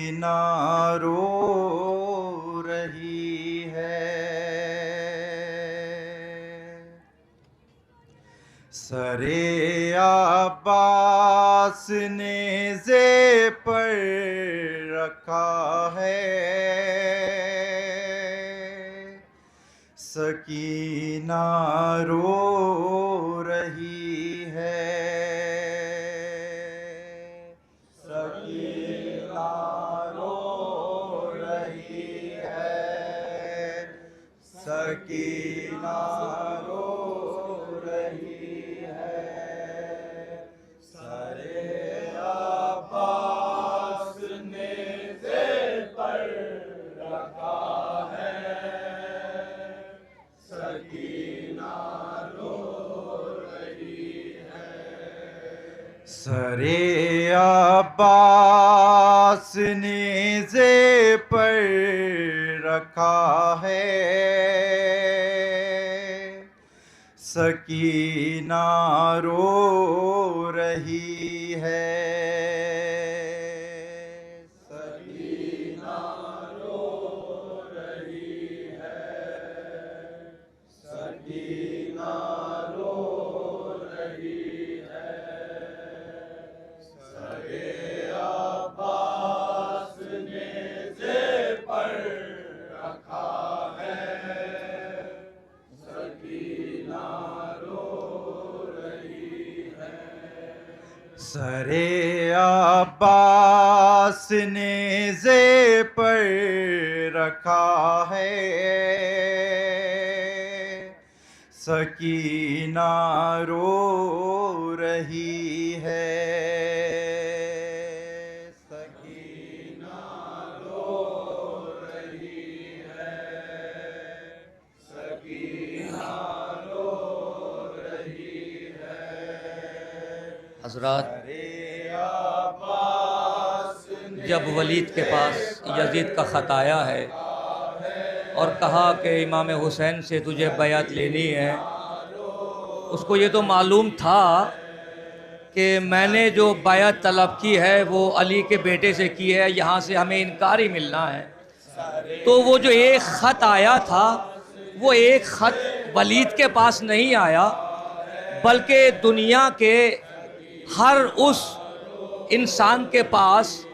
सकीना रो रही है। सरे अब्बास ने ज़े पर रखा है, सकीना रो रही है। सकीना रो रही है, सकीना रो रही है। सरे अब्बास ने ज़े पर रखा है, सकीना रो रही है। सरे अब्बास ने ज़े पर रखा है, सकीना रो रही है। सकीना रो रही है, सकीना रो रही है। सरे अब्बास ने ज़े पर रखा है, सकीना रो रही है। सरे अब्बास ने ज़े पर रखा है, सकीना रो रही है। सकीना रो रही है, सकीना रो रही है। हज़रात, सरे अब्बास ने जब वलीद के पास यजीद का ख़त आया है और कहा कि इमाम हुसैन से तुझे बैअत लेनी है, उसको ये तो मालूम था कि मैंने जो बैअत तलब की है वो अली के बेटे से की है, यहाँ से हमें इनकार ही मिलना है। तो वो जो एक ख़त आया था, वो एक ख़त वलीद के पास नहीं आया, बल्कि दुनिया के हर उस इंसान के पास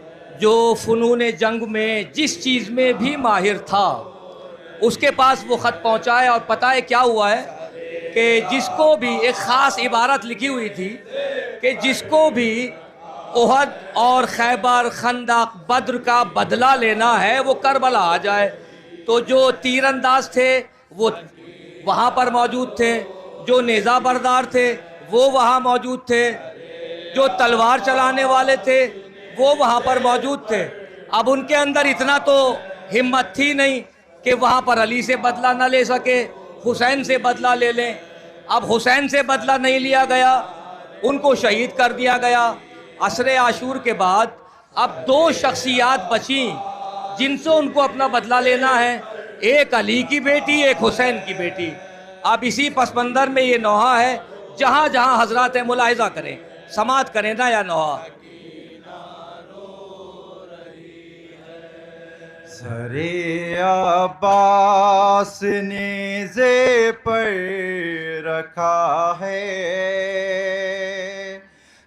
जो फ़नून जंग में जिस चीज़ में भी माहिर था, उसके पास वो ख़त पहुँचा है। और पता है क्या हुआ है कि जिसको भी एक ख़ास इबारत लिखी हुई थी कि जिसको भी ओहद और खैबर, खंदक, बद्र का बदला लेना है वो करबला आ जाए। तो जो तीरंदाज थे वो वहाँ पर मौजूद थे, जो नेज़ा बरदार थे वो वहाँ मौजूद थे, जो तलवार चलाने वाले थे वो वहाँ पर मौजूद थे। अब उनके अंदर इतना तो हिम्मत थी नहीं कि वहाँ पर अली से बदला न ले सके, हुसैन से बदला ले लें। अब हुसैन से बदला नहीं लिया गया, उनको शहीद कर दिया गया। असरे आशूर के बाद अब दो शख्सियात बची जिनसे उनको अपना बदला लेना है, एक अली की बेटी, एक हुसैन की बेटी। अब इसी पसमंदर में ये नौहा है, जहाँ जहाँ हजरात मुलाहिजा करें, समात करें ना या नौहा। सरे अब्बास ने ज़े पर रखा है,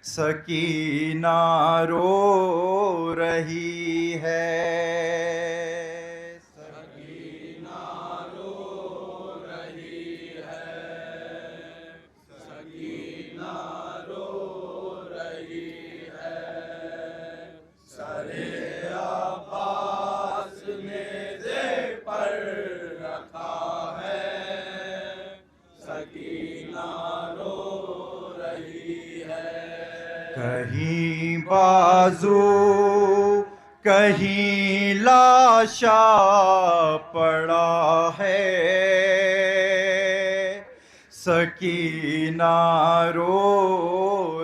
सकीना रो रही है। सकीना रो रही है, सकीना रो रही है। सरे अब्बास ने ज़े पर रखा है, सकीना रो रही है। कहीं बाजू कहीं लाशा पड़ा है, सकीना रो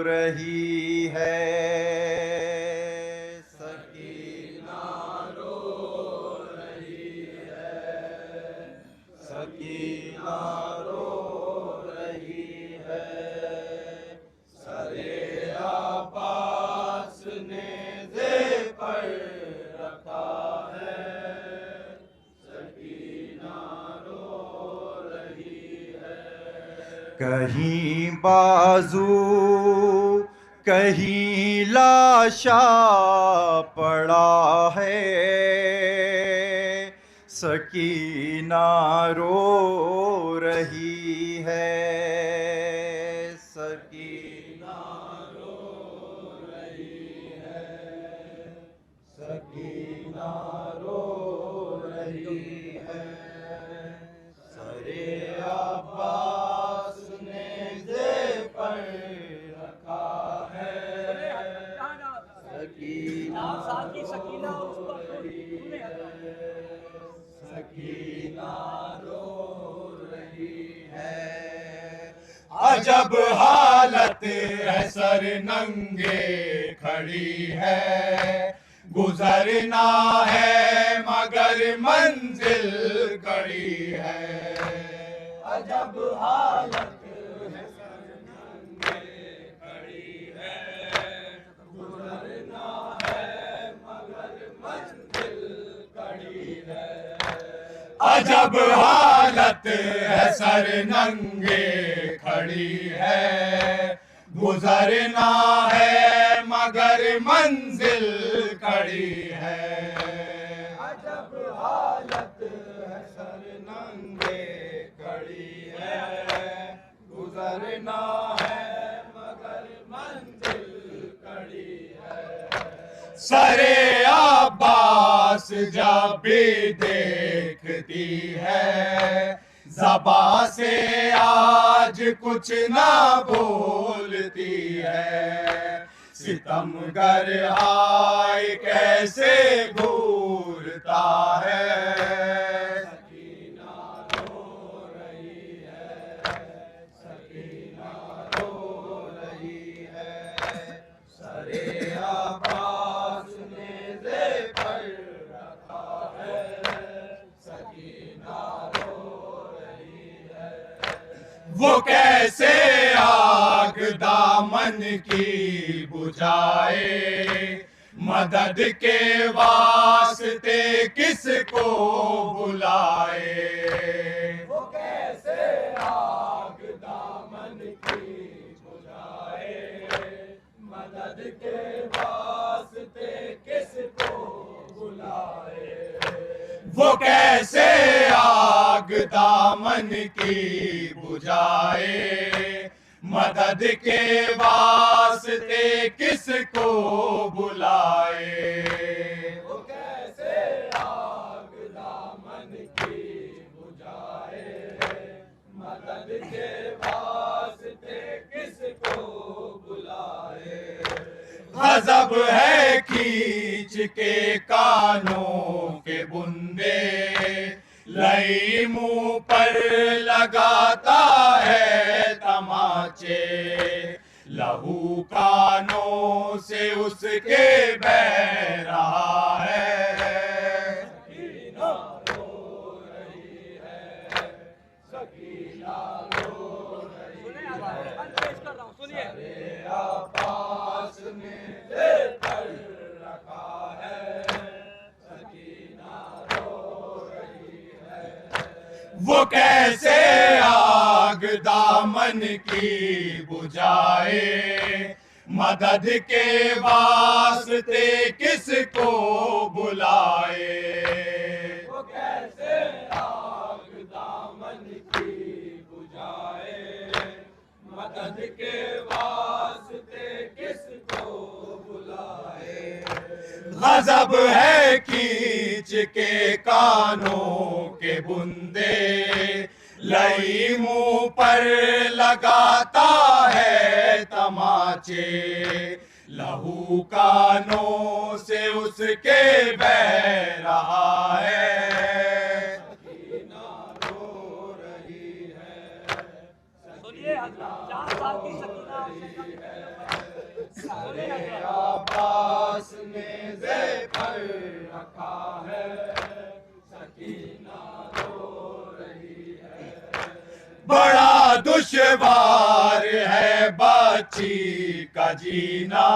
रही है। सकीना रो रही है, सकीना रो रही है। सरे अब्बास ने ज़े पर कहीं बाजू कहीं लाशा पड़ा है, सकीना रो रही है, सकीना रो रही है, सकीना रो रही है। सरे अब्बास ने जेब पर रखा है, सकीना साल की सकीना रो रही है, सकीना रो रही है। अजब हालत है सर नंगे खड़ी है, गुजरना है मगर मंजिल कड़ी है। अजब हालत है सर नंगे खड़ी है, गुजरना है मगर मंजिल कड़ी है। अजब हालत है सर नंगे खड़ी है, गुजरना है मगर मंजिल कड़ी है। अजब हालत है सर नंगे खड़ी है, गुजरना है मगर मंजिल कड़ी है। सरे अब्बास जब भी देखती है, ज़बां से आज कुछ ना बोलती है। सितमगर हाय कैसे घूरता है, सकीना रो रही है, सकीना रो रही है। सरे अब्बास ने जेब पर रखा है, सकीना रो रही है। वो कैसे आग दामन की बुझाए, मदद के वास्ते किसको बुलाए। वो कैसे आग दामन की बुझाए, मदद के वास्ते किसको बुलाए। वो कैसे आग दामन की बुझाए, मदद के वास्ते किसको बुलाए। वो कैसे आग दामन की बुझाए, मदद के वास्ते किसको बुलाए। गजब है खींच के कानों के बुंदे, लई मुंह पर लगाता है तमाचे। लहू कानों से उसके बह रहा है, सकीना रो रही है, सकीना रो रही है। सरे अब्बास ने जेब पर रखा है, सकीना रो रही है। वो कैसे आग दामन की बुझाए, मदद के वास्ते किसको बुलाए। वो कैसे आग दामन की बुझाए, मदद के वास्ते किसको बुलाए। गजब है खींच के कानों के बुंदे, लई मुंह पर लगाता है तमाचे। लहू कानों से उसके बह रहा है, सकीना रो रही है, सुनिए 4 साल की सकीना सरे अब्बास ने जेब पर रखा है, सकीना रो रही है। बड़ा दुश्वार है बच्ची का जीना,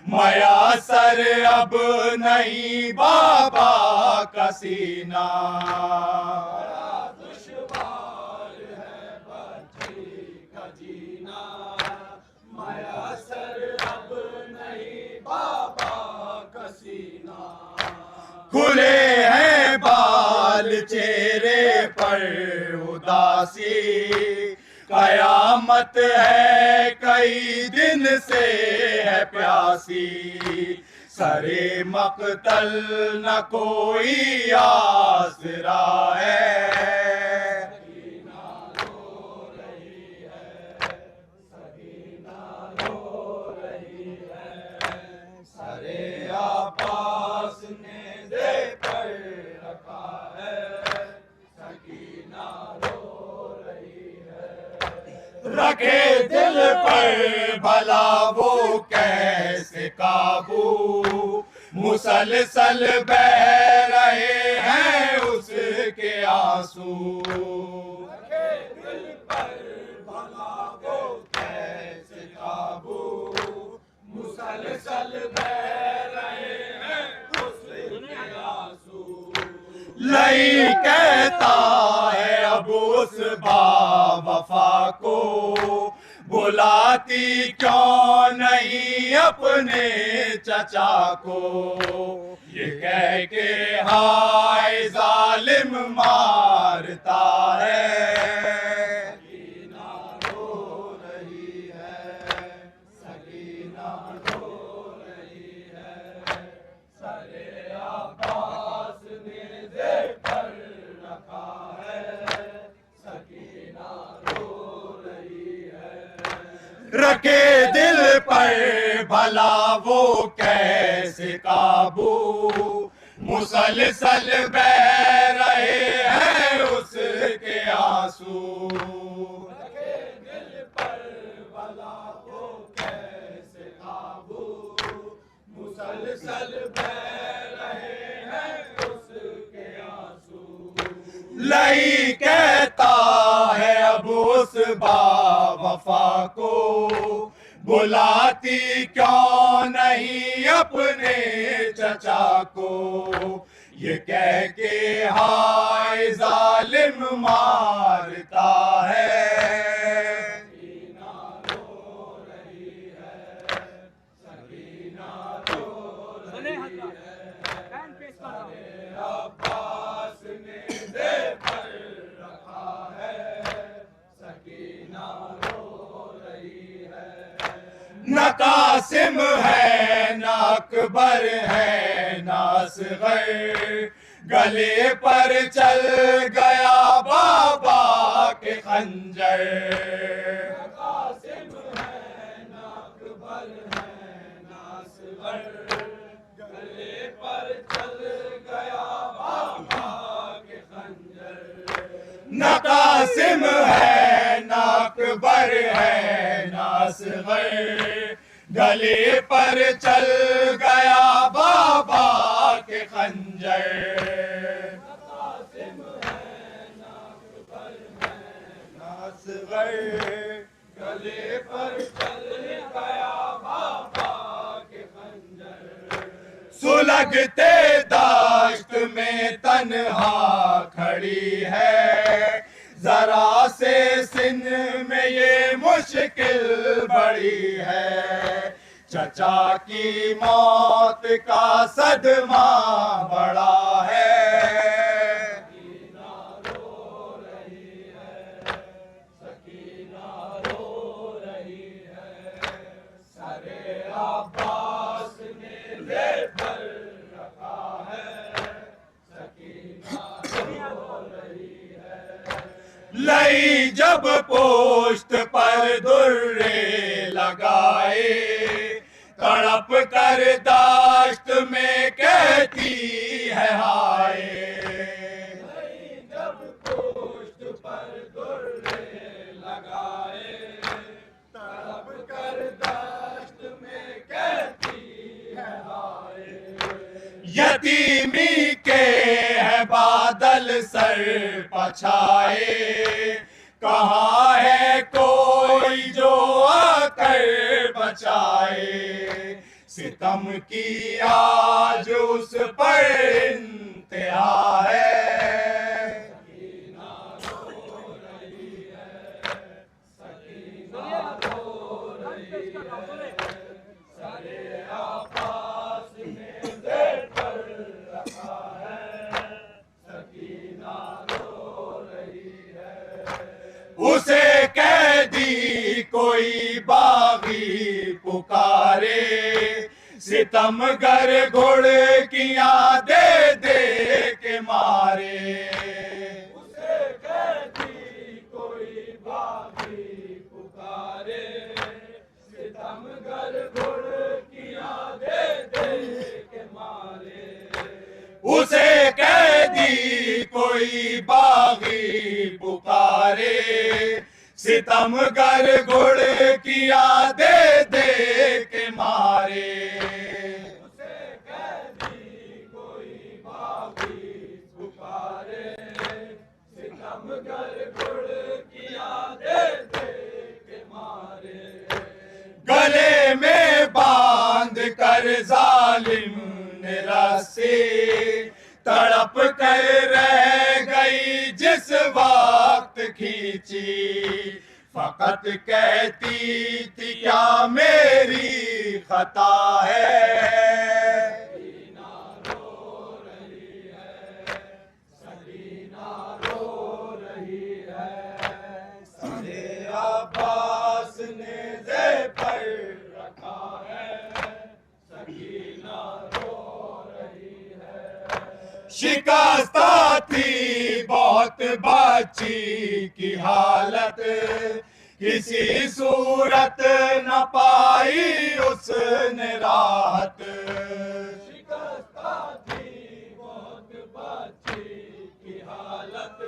मयासर अब नहीं बाबा का सीना। बड़ा दुश्वार है बच्ची खुले हैं बाल चेहरे पर उदासी, कयामत है कई दिन से है प्यासी, सरे मकतल न कोई आसरा है। रखे दिल पर भला वो कैसे काबू, मुसलसल बह रहे हैं उसके आंसू। रखे दिल पर भला वो कैसे काबू, मुसलसल बह रहे हैं उसके आंसू। लई कहता है अब उस बावफा को, बुलाती क्यों नहीं अपने चचा को, ये कह के हाय जालिम मारता है। सकीना रो रही है, सकीना रो रही है, सरे अब्बास ने जेब पर रखा है, सकीना रो रही है। रखे दिल पर भला वो कैसे काबू, मुसलसल बह रहे हैं उसके आंसू। रखे दिल पर भला वो कैसे काबू, मुसलसल बह रहे हैं उसके आंसू। लई कहता है अब उस बावफा को, बुलाती क्यों नहीं अपने चचा को, ये कह के हाय जालिम मारता है। सकीना रो रही है, सकीना रो रही है, अब्बास ने जेब पर रखा है, सकीना रो रही है। न कासिम है न अकबर है न असगर, गले पर चल गया बाबा के खंजर। न कासिम है न अकबर है न असगर, गले पर चल गया बाबा के खंजर। न कासिम है न अकबर है न असगर, गले पर चल गया बाबा के खंजर। न कासिम है न अकबर है न असगर, गले पर चल गया बाबा के खंजर। सुलगते दाश्त में तन्हा खड़ी है, जरा से सिन में ये मुश्किल बड़ी है, चचा की मौत का सदमा बड़ा है। सकीना रो रही है, सकीना रो रही है, सरे अब्बास ने जेब पर रखा है, सकीना रो रही है। लई जब पोस्ट पर दुर्रे लगाए, तड़प कर दाश्त में कहती है हाय। लई जब पोस्ट पर दुर्रे लगाए, तड़प कर दाश्त में कहती है हाय। यतीमी के है बादल सर पछाए, कहाँ है कोई जो आकर बचाए, सितम की आज उस पर इंतहा है। सकीना रो रही है, सकीना रो रही है, सरे अब्बास ने जेब पर रखा बागी पुकारे, सितमगर घुड़कियां दे दे के मारे। उसे कैदी कोई बागी पुकारे, सितमगर घुड़कियां दे दे के मारे। उसे कैदी कोई बागी पुकारे, सितमगर घुड़कियां दे दे के मारे। उसे कैदी कोई बागी पुकारे, सितमगर घुड़कियां दे दे के मारे। गले में बांध कर जालिम ने रस्सी, तड़प कर रह गई जिस वक्त खींची। फकत कहती थी क्या मेरी खता है, सकीना रो रही है, सकीना रो रही है। सरे अब्बास ने जे पर रखा है, सकीना रो रही है। शिकस्ता थी बहुत बच्ची की हालत, किसी सूरत न पाई उसने राहत। शिकस्ता थी बहुत बच्ची की हालत,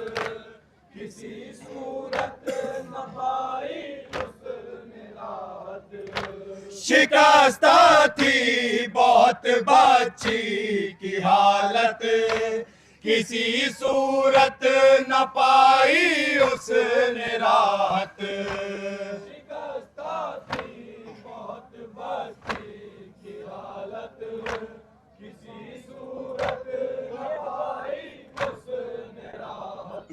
किसी सूरत न पाई उसने राहत। शिकस्ता थी बहुत बच्ची की हालत, किसी सूरत न पाई उसने राहत। शिकस्ता थी बहुत बच्ची की हालत, किसी सूरत न पाई उसने राहत।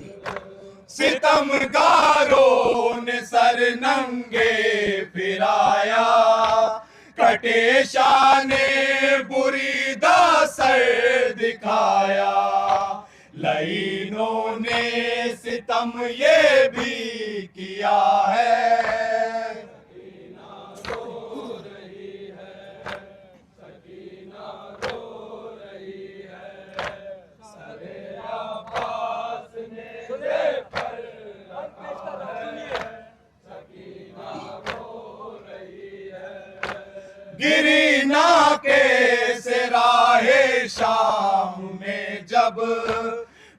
सितमगारों ने सर नंगे फिराया, कटे शाने बुरी दासर दिखाया। लईनों ने सितम ये भी किया है, सकीना रो रही है, सकीना रो रही है। सरे अब्बास ने जे पर रखा है, सकीना रो रही है। गिरी नाके से राहे शाम में जब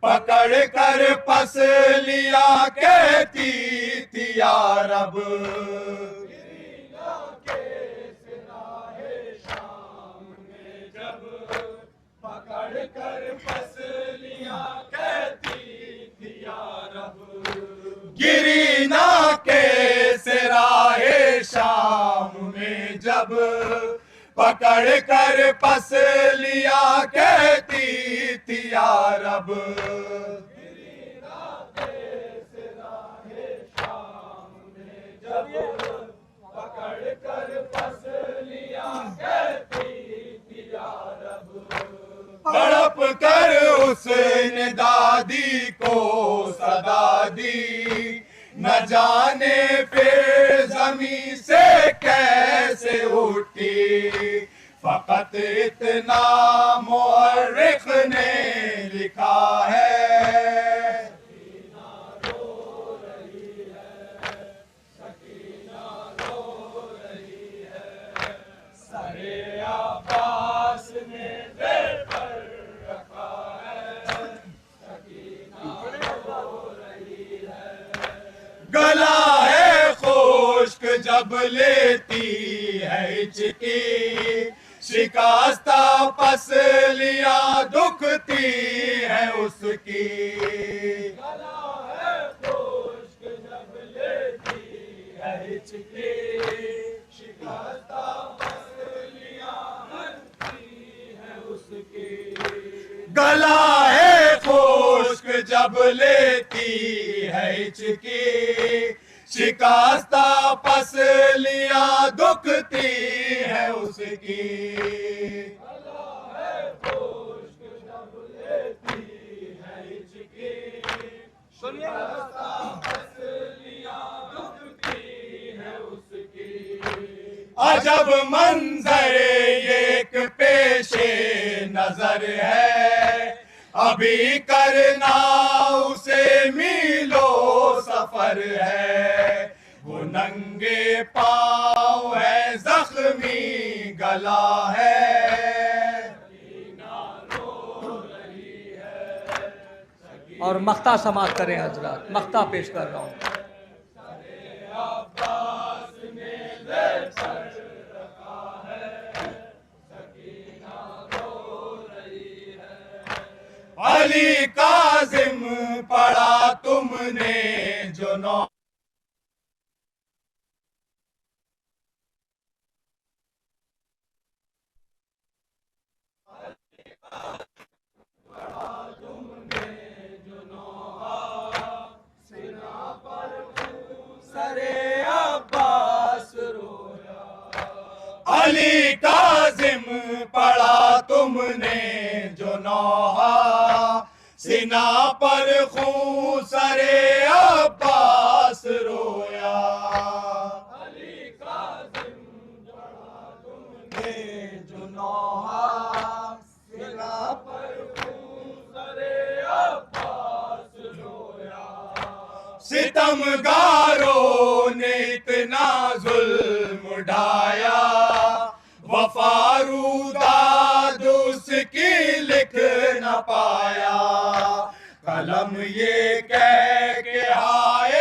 पकड़ कर पस लिया कहती थी या रब। गिरिया के सिराहे शाम में जब पकड़ कर पसलियां कहती थी या रब। गिरी नाके से राहे शाम में जब पकड़ कर पस लिया कहती थी या रब। गिरिया के सिराहे शाम में जब पकड़ कर पसलियां कहती थी या रब। तड़प कर उसने दादी को सदा दी, न जाने फिर जमी से कैसे उठी। फकत इतना मुअर्रिख ने लिखा है, सकीना रो रही है, सकीना रो रही है। सरे अब्बास ने जे पर रखा है, सकीना रो रही है। गला है खुश्क जब लेती है हिचकी, शिकस्ता पसलियां दुखती है उसकी। गला है खुश्क जब लेती है हिचकी, शिकस्ता पसलियां हंसती है उसकी। गला है खुश्क जब लेती है हिचकी, शिकस्ता पसलियां दुखती है उसकी। गला है खुश्क जब लेती है हिचकी, शिकस्ता पसलियां दुखती है उसकी। अजब मंजर एक पेशे नजर है, अभी करना उसे मीलो सफर है। वो नंगे पाँव है, जख्मी गला है, और मख्ता समात करें हजरत, मख्ता पेश कर रहा हूँ। अली काजिम पढ़ा तुमने जो नौ अली काजिम पढ़ा तुमने जो नौहा, सीना पर खून सरे अब्बास रोया। अली काजिम पढ़ा तुमने जो नौहा, सीना पर खून सरे अब्बास रोया। सितमगारों ने इतना जुल्म ढाया, वफारूदाद उसकी लिख न पाया। कलम ये कह के हाय